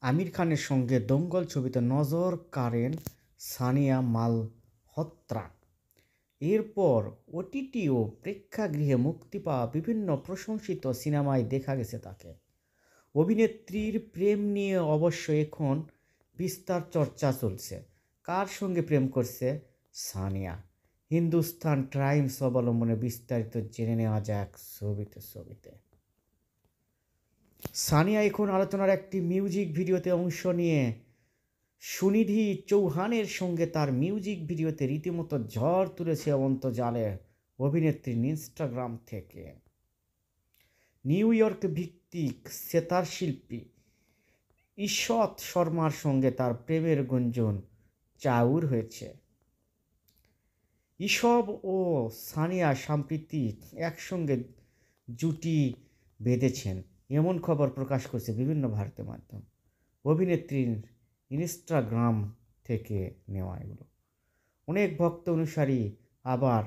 আমির খানের সঙ্গে দঙ্গল ছবিতে নজর কাড়েন সানিয়া মালহোত্রা। এরপর ওটিটি ও প্রেক্ষাগৃহে মুক্তি পাওয়া বিভিন্ন প্রশংসিত সিনেমায় দেখা গেছে তাকে। অভিনেত্রীর প্রেম নিয়ে অবশ্য এখন বিস্তার চর্চা চলছে। কার সঙ্গে প্রেম করছে সানিয়া? হিন্দুস্তান টাইমস অবলম্বনে বিস্তারিত জেনে নেওয়া যাক ছবিতে। সানিয়া এখন আলোচনার একটি মিউজিক ভিডিওতে অংশ নিয়ে সুনিধি চৌহানের সঙ্গে তার মিউজিক ভিডিওতে রীতিমতো ঝড় তুলেছে অন্তর্জালে অভিনেত্রীর ইনস্টাগ্রাম থেকে। নিউ ইয়র্ক ভিত্তিক সেতার শিল্পী ঈষৎ শর্মার সঙ্গে তার প্রেমের গুঞ্জন চাউর হয়েছে। ঈষৎ ও সানিয়া সম্প্রতি একসঙ্গে জুটি বেঁধেছেন এমন খবর প্রকাশ করছে বিভিন্ন ভারতীয় মাধ্যম। অভিনেত্রীর ইনস্টাগ্রাম থেকে নেওয়া এগুলো। অনেক ভক্ত অনুসারী আবার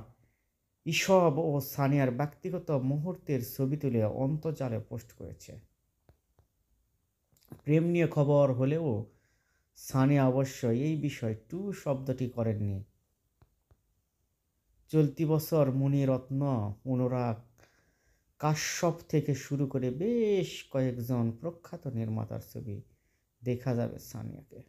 ঈষৎ ও সানিয়ার ব্যক্তিগত মুহূর্তের ছবি তুলে অন্তর্জালে পোস্ট করেছে। প্রেম নিয়ে খবর হলেও সানিয়া অবশ্য এই বিষয়ে টু শব্দটি করেননি। চলতি বছর মুনিরত্ন, অনুরাগ কাশ্যপ থেকে শুরু করে বেশ কয়েকজন প্রখ্যাত নির্মাতার ছবি দেখা যাবে সানিয়াকে।